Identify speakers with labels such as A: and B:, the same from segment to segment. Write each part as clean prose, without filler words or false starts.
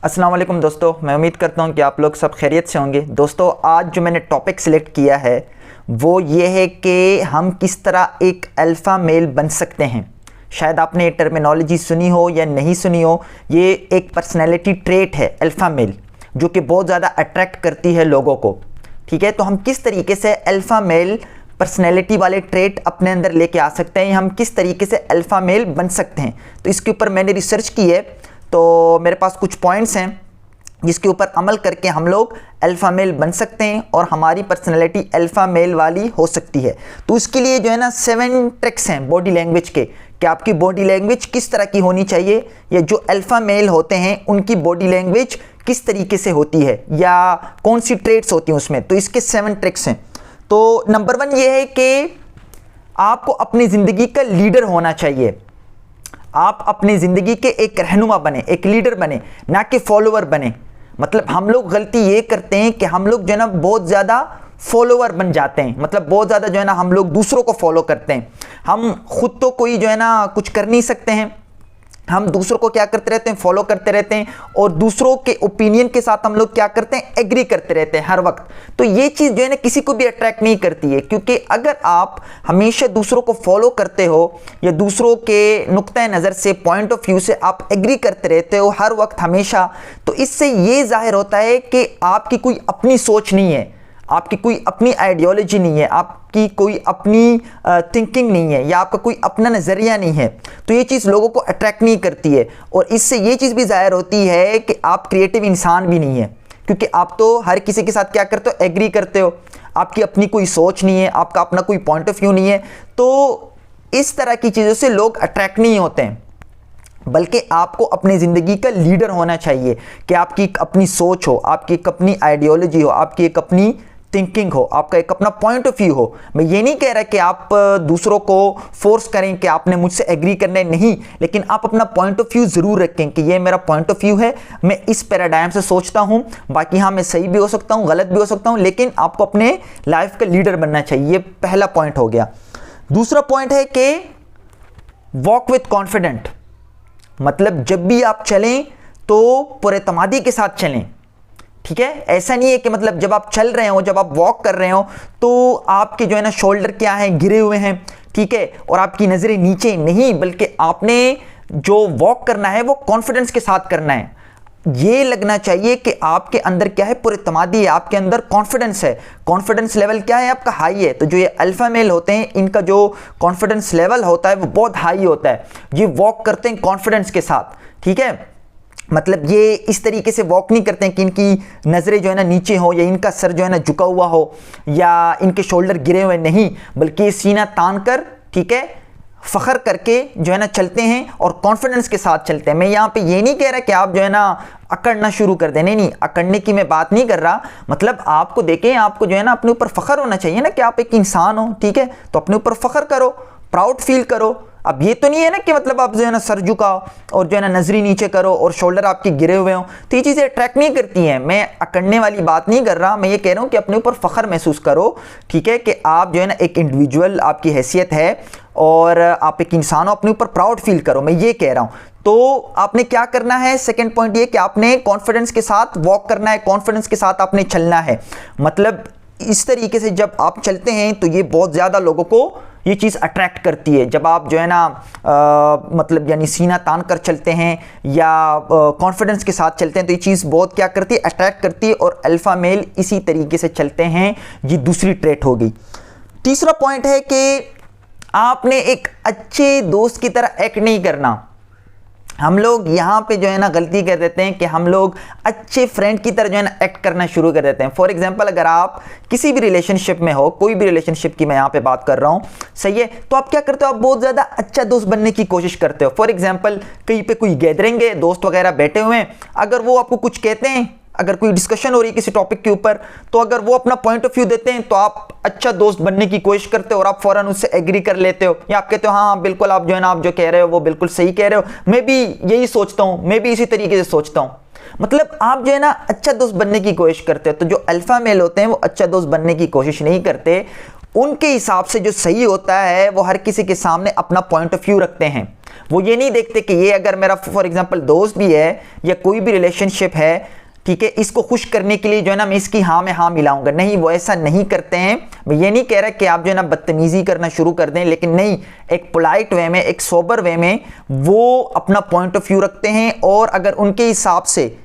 A: अस्सलाम वालेकुम दोस्तों, मैं उम्मीद करता हूँ कि आप लोग सब खैरियत से होंगे। दोस्तों, आज जो मैंने टॉपिक सिलेक्ट किया है वो ये है कि हम किस तरह एक अल्फ़ा मेल बन सकते हैं। शायद आपने ये टर्मिनोलॉजी सुनी हो या नहीं सुनी हो। ये एक पर्सनैलिटी ट्रेट है अल्फ़ा मेल, जो कि बहुत ज़्यादा अट्रैक्ट करती है लोगों को। ठीक है, तो हम किस तरीके से अल्फ़ा मेल पर्सनैलिटी वाले ट्रेट अपने अंदर लेके आ सकते हैं, हम किस तरीके से अल्फ़ा मेल बन सकते हैं। तो इसके ऊपर मैंने रिसर्च की है, तो मेरे पास कुछ पॉइंट्स हैं जिसके ऊपर अमल करके हम लोग अल्फ़ा मेल बन सकते हैं और हमारी पर्सनैलिटी अल्फ़ा मेल वाली हो सकती है। तो उसके लिए जो है ना 7 ट्रिक्स हैं बॉडी लैंग्वेज के, कि आपकी बॉडी लैंग्वेज किस तरह की होनी चाहिए, या जो अल्फ़ा मेल होते हैं उनकी बॉडी लैंग्वेज किस तरीके से होती है, या कौन सी ट्रेट्स होती हैं उसमें। तो इसके 7 ट्रिक्स हैं। तो नंबर 1 ये है कि आपको अपनी ज़िंदगी का लीडर होना चाहिए। आप अपनी ज़िंदगी के एक रहनुमा बने, एक लीडर बने, ना कि फॉलोअर बने। मतलब हम लोग गलती ये करते हैं कि हम लोग जो है ना बहुत ज़्यादा फॉलोअर बन जाते हैं। मतलब बहुत ज़्यादा जो है ना हम लोग दूसरों को फॉलो करते हैं। हम खुद तो कोई जो है ना कुछ कर नहीं सकते हैं, हम दूसरों को क्या करते रहते हैं, फॉलो करते रहते हैं, और दूसरों के ओपिनियन के साथ हम लोग क्या करते हैं, एग्री करते रहते हैं हर वक्त। तो ये चीज़ जो है ना किसी को भी अट्रैक्ट नहीं करती है, क्योंकि अगर आप हमेशा दूसरों को फॉलो करते हो या दूसरों के नुक्ता नज़र से, पॉइंट ऑफ व्यू से आप एग्री करते रहते हो हर वक्त हमेशा, तो इससे ये जाहिर होता है कि आपकी कोई अपनी सोच नहीं है, आपकी कोई अपनी आइडियोलॉजी नहीं है, आपकी कोई अपनी थिंकिंग नहीं है, या आपका कोई अपना नज़रिया नहीं है। तो ये चीज़ लोगों को अट्रैक्ट नहीं करती है, और इससे ये चीज़ भी ज़ाहिर होती है कि आप क्रिएटिव इंसान भी नहीं है, क्योंकि आप तो हर किसी के साथ क्या करते हो, एग्री करते हो। आपकी अपनी कोई सोच नहीं है, आपका अपना कोई पॉइंट ऑफ व्यू नहीं है। तो इस तरह की चीज़ों से लोग अट्रैक्ट नहीं होते हैं, बल्कि आपको अपनी ज़िंदगी का लीडर होना चाहिए कि आपकी एक अपनी सोच हो, आपकी एक अपनी आइडियोलॉजी हो, आपकी एक अपनी थिंकिंग हो, आपका एक अपना पॉइंट ऑफ व्यू हो। मैं ये नहीं कह रहा कि आप दूसरों को फोर्स करें कि आपने मुझसे एग्री करना है, नहीं, लेकिन आप अपना पॉइंट ऑफ व्यू ज़रूर रखें कि ये मेरा पॉइंट ऑफ व्यू है, मैं इस पैराडाइम से सोचता हूँ। बाकी हाँ, मैं सही भी हो सकता हूँ, गलत भी हो सकता हूँ, लेकिन आपको अपने लाइफ का लीडर बनना चाहिए। ये पहला पॉइंट हो गया। दूसरा पॉइंट है कि वॉक विथ कॉन्फिडेंट। मतलब जब भी आप चलें तो पुरएतमादी के साथ चलें। ठीक है, ऐसा नहीं है कि मतलब जब आप चल रहे हो, जब आप वॉक कर रहे हो, तो आपके जो है ना शोल्डर क्या है, गिरे हुए हैं, ठीक है, और आपकी नज़रें नीचे नहीं, बल्कि आपने जो वॉक करना है वो कॉन्फिडेंस के साथ करना है। ये लगना चाहिए कि आपके अंदर क्या है, पुरएतमादी है, आपके अंदर कॉन्फिडेंस है। कॉन्फिडेंस लेवल क्या है, आपका हाई है। तो जो ये अल्फ़ा मेल होते हैं, इनका जो कॉन्फिडेंस लेवल होता है वो बहुत हाई होता है। ये वॉक करते हैं कॉन्फिडेंस के साथ। ठीक है, मतलब ये इस तरीके से वॉक नहीं करते हैं कि इनकी नज़रें जो है ना नीचे हो, या इनका सर जो है ना झुका हुआ हो, या इनके शोल्डर गिरे हुए, नहीं, बल्कि ये सीना तान कर, ठीक है, फ़ख्र करके जो है ना चलते हैं और कॉन्फिडेंस के साथ चलते हैं। मैं यहाँ पे ये नहीं कह रहा कि आप जो है ना अकड़ना शुरू कर दें, नहीं, अकड़ने की मैं बात नहीं कर रहा। मतलब आपको देखें, आपको जो है ना अपने ऊपर फ़ख्र होना चाहिए ना कि आप एक इंसान हो। ठीक है, तो अपने ऊपर फ़ख्र करो, प्राउड फील करो। अब ये तो नहीं है ना कि मतलब आप जो है ना सर झुकाओ और जो है ना नजरी नीचे करो और शोल्डर आपके गिरे हुए हो, तो ये चीज़ें अट्रैक्ट नहीं करती हैं। मैं अकड़ने वाली बात नहीं कर रहा, मैं ये कह रहा हूँ कि अपने ऊपर फ़ख्र महसूस करो। ठीक है, कि आप जो है ना एक इंडिविजुअल, आपकी हैसियत है और आप एक इंसान हो, अपने ऊपर प्राउड फील करो, मैं ये कह रहा हूँ। तो आपने क्या करना है, सेकेंड पॉइंट ये कि आपने कॉन्फिडेंस के साथ वॉक करना है, कॉन्फिडेंस के साथ आपने चलना है। मतलब इस तरीके से जब आप चलते हैं तो ये बहुत ज़्यादा लोगों को ये चीज़ अट्रैक्ट करती है। जब आप जो है ना मतलब यानी सीना तान कर चलते हैं या कॉन्फिडेंस के साथ चलते हैं, तो ये चीज़ बहुत क्या करती है, अट्रैक्ट करती है। और अल्फ़ा मेल इसी तरीके से चलते हैं। ये दूसरी ट्रेट होगी। तीसरा पॉइंट है कि आपने एक अच्छे दोस्त की तरह एक्ट नहीं करना। हम लोग यहाँ पे जो है ना गलती कर देते हैं कि हम लोग अच्छे फ्रेंड की तरह जो है ना एक्ट करना शुरू कर देते हैं। फॉर एग्जांपल, अगर आप किसी भी रिलेशनशिप में हो, कोई भी रिलेशनशिप की मैं यहाँ पे बात कर रहा हूँ, सही है, तो आप क्या करते हो, आप बहुत ज़्यादा अच्छा दोस्त बनने की कोशिश करते हो। फॉर एग्जाम्पल, कहीं पे कोई गैदरिंग है, दोस्त वगैरह बैठे हुए हैं, अगर वो आपको कुछ कहते हैं, अगर कोई डिस्कशन हो रही है किसी टॉपिक के ऊपर, तो अगर वो अपना पॉइंट ऑफ व्यू देते हैं तो आप अच्छा दोस्त बनने की कोशिश करते हो और आप फौरन उससे एग्री कर लेते हो, या आप कहते हो हाँ बिल्कुल, आप जो है ना आप जो कह रहे हो वो बिल्कुल सही कह रहे हो, मैं भी यही सोचता हूँ, मैं भी इसी तरीके से सोचता हूँ। मतलब आप जो है ना अच्छा दोस्त बनने की कोशिश करते हो। तो जो अल्फ़ा मेल होते हैं वो अच्छा दोस्त बनने की कोशिश नहीं करते। उनके हिसाब से जो सही होता है वो हर किसी के सामने अपना पॉइंट ऑफ व्यू रखते हैं। वो ये नहीं देखते कि ये अगर मेरा फॉर एग्जांपल दोस्त भी है या कोई भी रिलेशनशिप है, ठीक है, इसको खुश करने के लिए जो है ना मैं इसकी हाँ में हाँ मिलाऊंगा, नहीं, वो ऐसा नहीं करते हैं। मैं ये नहीं कह रहा कि आप जो है ना बदतमीजी करना शुरू कर दें, लेकिन नहीं, एक पोलाइट वे में, एक सोबर वे में वो अपना पॉइंट ऑफ व्यू रखते हैं, और अगर उनके हिसाब से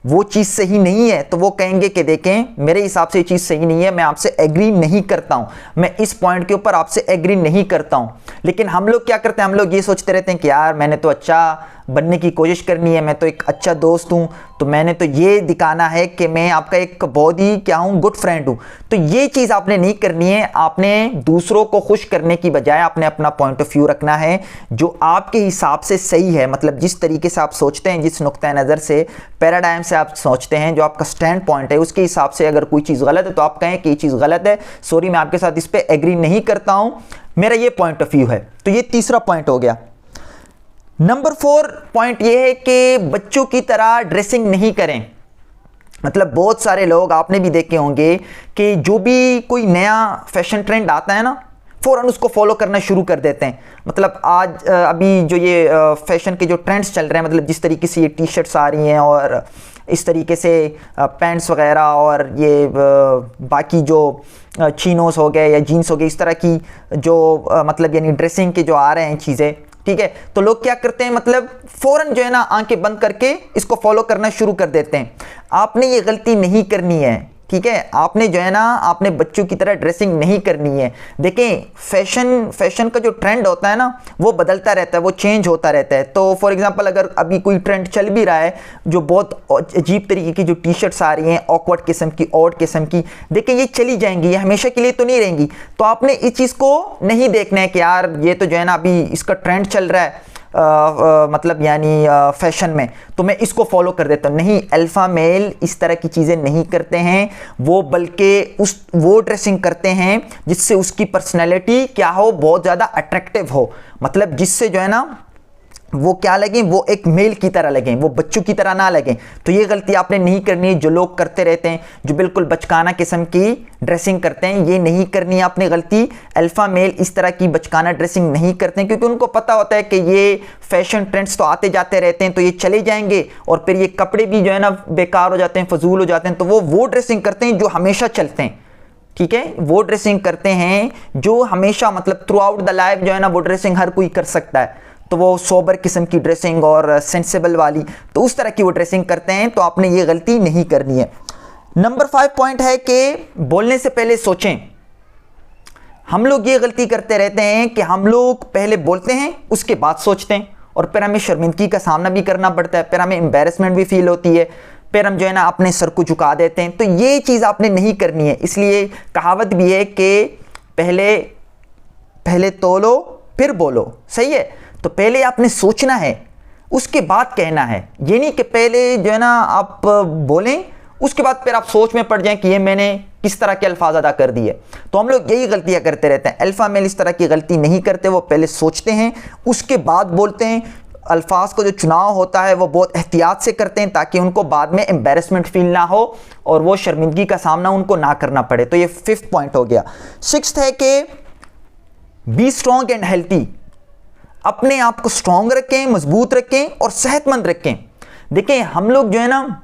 A: वो चीज़ सही नहीं है तो वो कहेंगे कि देखें मेरे हिसाब से ये चीज़ सही नहीं है, मैं आपसे एग्री नहीं करता हूँ, मैं इस पॉइंट के ऊपर आपसे एग्री नहीं करता हूँ। लेकिन हम लोग क्या करते हैं, हम लोग ये सोचते रहते हैं कि यार मैंने तो अच्छा बनने की कोशिश करनी है, मैं तो एक अच्छा दोस्त हूँ, तो मैंने तो ये दिखाना है कि मैं आपका एक बहुत ही क्या हूँ, गुड फ्रेंड हूँ। तो ये चीज़ आपने नहीं करनी है, आपने दूसरों को खुश करने की बजाय आपने अपना पॉइंट ऑफ व्यू रखना है जो आपके हिसाब से सही है। मतलब जिस तरीके से आप सोचते हैं, जिस नुक्ता नज़र से, पैराडाइम से आप सोचते हैं, जो आपका स्टैंड पॉइंट है, उसके हिसाब से अगर कोई चीज़ गलत है तो आप कहें कि ये चीज़ गलत है, सॉरी मैं आपके साथ इस पर एग्री नहीं करता हूँ, मेरा ये पॉइंट ऑफ व्यू है। तो ये तीसरा पॉइंट हो गया। नंबर 4 पॉइंट ये है कि बच्चों की तरह ड्रेसिंग नहीं करें। मतलब बहुत सारे लोग आपने भी देखे होंगे कि जो भी कोई नया फैशन ट्रेंड आता है ना, फ़ौरन उसको फॉलो करना शुरू कर देते हैं। मतलब आज अभी जो ये फैशन के जो ट्रेंड्स चल रहे हैं, मतलब जिस तरीके से ये टी शर्ट्स आ रही हैं और इस तरीके से पैंट्स वगैरह और ये बाकी जो चीनोस हो गए या जीन्स हो गए, इस तरह की जो मतलब यानी ड्रेसिंग के जो आ रहे हैं चीज़ें, ठीक है, तो लोग क्या करते हैं, मतलब फ़ौरन जो है ना आंखें बंद करके इसको फॉलो करना शुरू कर देते हैं। आपने ये गलती नहीं करनी है, ठीक है, आपने जो है ना आपने बच्चों की तरह ड्रेसिंग नहीं करनी है। देखें फैशन का जो ट्रेंड होता है ना वो बदलता रहता है, वो चेंज होता रहता है। तो फॉर एग्जांपल अगर अभी कोई ट्रेंड चल भी रहा है जो बहुत अजीब तरीके की जो टी शर्ट्स आ रही हैं, ऑकवर्ड किस्म की, ऑड किस्म की, देखें ये चली जाएंगी, ये हमेशा के लिए तो नहीं रहेंगी। तो आपने इस चीज़ को नहीं देखना है कि यार ये तो जो है ना अभी इसका ट्रेंड चल रहा है मतलब यानी फैशन में, तो मैं इसको फॉलो कर देता हूँ। नहीं, अल्फ़ा मेल इस तरह की चीज़ें नहीं करते हैं, वो बल्कि वो ड्रेसिंग करते हैं जिससे उसकी पर्सनैलिटी क्या हो, बहुत ज़्यादा अट्रैक्टिव हो। मतलब जिससे जो है ना वो क्या लगें, वो एक मेल की तरह लगें, वो बच्चों की तरह ना लगें। तो ये गलती आपने नहीं करनी है। जो लोग करते रहते हैं, जो बिल्कुल बचकाना किस्म की ड्रेसिंग करते हैं, ये नहीं करनी है आपने गलती। अल्फ़ा मेल इस तरह की बचकाना ड्रेसिंग नहीं करते हैं, क्योंकि उनको पता होता है कि ये फैशन ट्रेंड्स तो आते जाते रहते हैं, तो ये चले जाएंगे और फिर ये कपड़े भी जो है ना बेकार हो जाते हैं, फजूल हो जाते हैं। तो वो ड्रेसिंग करते हैं जो हमेशा चलते हैं, ठीक है, वो ड्रेसिंग करते हैं जो हमेशा, मतलब थ्रू आउट द लाइफ जो है ना वो ड्रेसिंग हर कोई कर सकता है। तो वो सोबर किस्म की ड्रेसिंग और सेंसिबल वाली, तो उस तरह की वो ड्रेसिंग करते हैं। तो आपने ये गलती नहीं करनी है। नंबर 5 पॉइंट है कि बोलने से पहले सोचें। हम लोग ये गलती करते रहते हैं कि हम लोग पहले बोलते हैं उसके बाद सोचते हैं, और फिर हमें शर्मिंदगी का सामना भी करना पड़ता है, फिर हमें एम्बैरेसमेंट भी फील होती है, फिर हम जो है ना अपने सर को झुका देते हैं। तो ये चीज़ आपने नहीं करनी है। इसलिए कहावत भी है कि पहले तोलो फिर बोलो, सही है। तो पहले आपने सोचना है उसके बाद कहना है। ये नहीं कि पहले जो है ना आप बोलें उसके बाद फिर आप सोच में पड़ जाएं कि ये मैंने किस तरह के अल्फाज अदा कर दिए। तो हम लोग यही गलतियां करते रहते हैं। अल्फा मेल इस तरह की गलती नहीं करते, वो पहले सोचते हैं उसके बाद बोलते हैं। अल्फाज को जो चुनाव होता है वो बहुत एहतियात से करते हैं ताकि उनको बाद में एम्बैरेसमेंट फील ना हो और वो शर्मिंदगी का सामना उनको ना करना पड़े। तो ये 5th पॉइंट हो गया। 6th है कि बी स्ट्रॉन्ग एंड हेल्थी। अपने आप को स्ट्रॉन्ग रखें, मजबूत रखें और सेहतमंद रखें। देखें हम लोग जो है ना,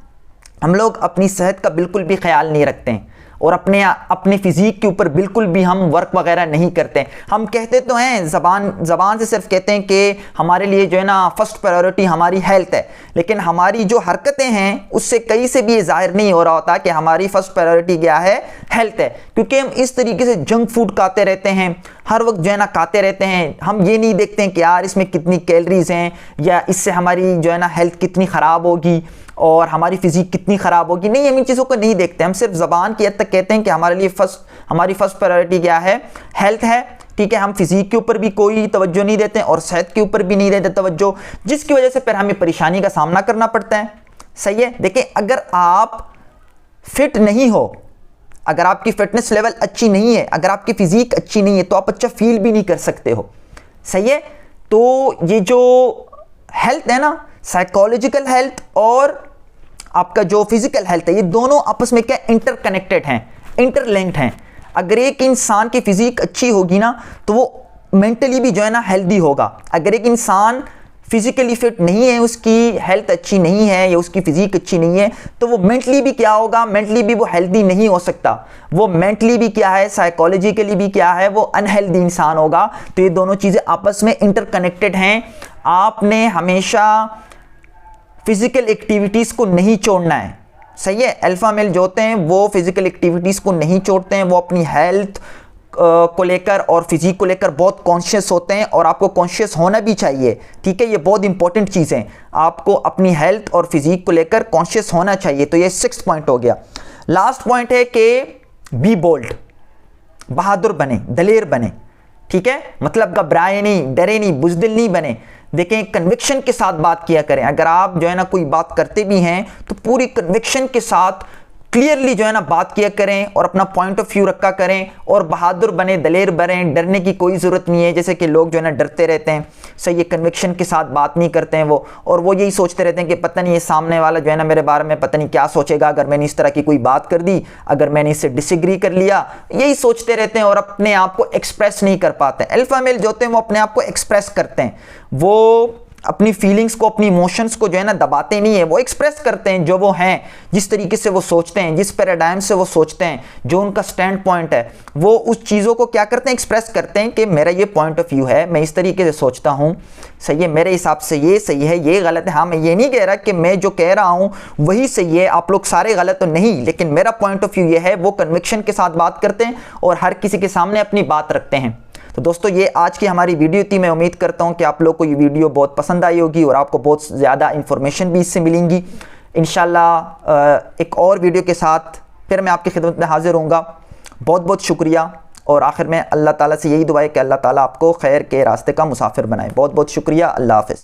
A: हम लोग अपनी सेहत का बिल्कुल भी ख्याल नहीं रखते हैं और अपने फिजिक के ऊपर बिल्कुल भी हम वर्क वगैरह नहीं करते। हम कहते तो हैं, ज़बान से सिर्फ कहते हैं कि हमारे लिए जो है ना फर्स्ट प्रायोरिटी हमारी हेल्थ है, लेकिन हमारी जो हरकतें हैं उससे कहीं से भी ये जाहिर नहीं हो रहा होता कि हमारी फर्स्ट प्रायोरिटी क्या है, हेल्थ है। क्योंकि हम इस तरीके से जंक फूड खाते रहते हैं, हर वक्त जो है ना खाते रहते हैं। हम ये नहीं देखते हैं कि यार इसमें कितनी कैलोरीज हैं या इससे हमारी जो है ना हेल्थ कितनी ख़राब होगी और हमारी फिजिक कितनी ख़राब होगी। नहीं, हम इन चीज़ों को नहीं देखते। हम सिर्फ ज़बान की हद तक कहते हैं कि हमारी फर्स्ट प्रायोरिटी क्या है, हेल्थ है, ठीक है। हम फिजिक के ऊपर भी कोई तवज्जो नहीं देते और सेहत के ऊपर भी नहीं देते तवज्जो, जिसकी वजह से फिर हमें परेशानी का सामना करना पड़ता है। सही है। देखिए, अगर आप फिट नहीं हो, अगर आपकी फिटनेस लेवल अच्छी नहीं है, अगर आपकी फिजिक अच्छी नहीं है, तो आप अच्छा फील भी नहीं कर सकते हो। सही है। तो ये जो हेल्थ है ना, साइकोलॉजिकल हेल्थ और आपका जो फिजिकल हेल्थ है, ये दोनों आपस में क्या इंटरकनेक्टेड हैं, इंटरलिंक्ड हैं। अगर एक इंसान की फिजिक अच्छी होगी ना तो वो मेंटली भी जो है ना हेल्दी होगा। अगर एक इंसान फिजिकली फिट नहीं है, उसकी हेल्थ अच्छी नहीं है या उसकी फिजिक अच्छी नहीं है, तो वो मेंटली भी क्या होगा, मेंटली भी वो हेल्दी नहीं हो सकता। वो मेंटली भी क्या है, साइकोलॉजिकली भी क्या है, वो अनहेल्दी इंसान होगा। तो ये दोनों चीज़ें आपस में इंटरकनेक्टेड हैं। आपने हमेशा फिजिकल एक्टिविटीज़ को नहीं छोड़ना है, सही है। अल्फा मेल जो होते हैं वो फिजिकल एक्टिविटीज़ को नहीं छोड़ते हैं, वो अपनी हेल्थ को लेकर और फिजिक को लेकर बहुत कॉन्शियस होते हैं, और आपको कॉन्शियस होना भी चाहिए, ठीक है। ये बहुत इंपॉर्टेंट चीज़ है, आपको अपनी हेल्थ और फिजिक को लेकर कॉन्शियस होना चाहिए। तो ये 6th पॉइंट हो गया। लास्ट पॉइंट है कि बी बोल्ड, बहादुर बने, दलेर बने, ठीक है। मतलब घबराए नहीं, डरे नहीं, बुज़दिल नहीं बने। देखें, कन्विक्शन के साथ बात किया करें। अगर आप जो है ना कोई बात करते भी हैं तो पूरी कन्विक्शन के साथ क्लियरली जो है ना बात किया करें और अपना पॉइंट ऑफ व्यू रखा करें, और बहादुर बने, दलेर बने। डरने की कोई ज़रूरत नहीं है, जैसे कि लोग जो है ना डरते रहते हैं, सही है, कन्विक्शन के साथ बात नहीं करते हैं वो, और वो यही सोचते रहते हैं कि पता नहीं ये सामने वाला जो है ना मेरे बारे में पता नहीं क्या सोचेगा अगर मैंने इस तरह की कोई बात कर दी, अगर मैंने इससे डिसएग्री कर लिया। यही सोचते रहते हैं और अपने आप को एक्सप्रेस नहीं कर पाते। अल्फा मेल जो होते हैं वो अपने आप को एक्सप्रेस करते हैं, वो अपनी फीलिंग्स को, अपनी इमोशंस को जो है ना दबाते नहीं है, वो एक्सप्रेस करते हैं जो वो हैं, जिस तरीके से वो सोचते हैं, जिस पैराडाइम से वो सोचते हैं, जो उनका स्टैंड पॉइंट है, वो उस चीज़ों को क्या करते हैं, एक्सप्रेस करते हैं कि मेरा ये पॉइंट ऑफ व्यू है, मैं इस तरीके से सोचता हूँ, सही है, मेरे हिसाब से ये सही है, ये गलत है। हाँ, मैं ये नहीं कह रहा कि मैं जो कह रहा हूँ वही सही है, आप लोग सारे गलत तो नहीं, लेकिन मेरा पॉइंट ऑफ व्यू ये है। वो कन्विक्शन के साथ बात करते हैं और हर किसी के सामने अपनी बात रखते हैं। तो दोस्तों, ये आज की हमारी वीडियो थी। मैं उम्मीद करता हूँ कि आप लोग को ये वीडियो बहुत पसंद आई होगी और आपको बहुत ज़्यादा इन्फॉर्मेशन भी इससे मिलेंगी। इंशाल्लाह एक और वीडियो के साथ फिर मैं आपकी खिदमत में हाजिर होऊंगा। बहुत बहुत शुक्रिया, और आखिर में अल्लाह ताला से यही दुआ है कि अल्लाह ताला आपको खैर के रास्ते का मुसाफिर बनाए। बहुत बहुत शुक्रिया। अल्लाह हाफ़िज़।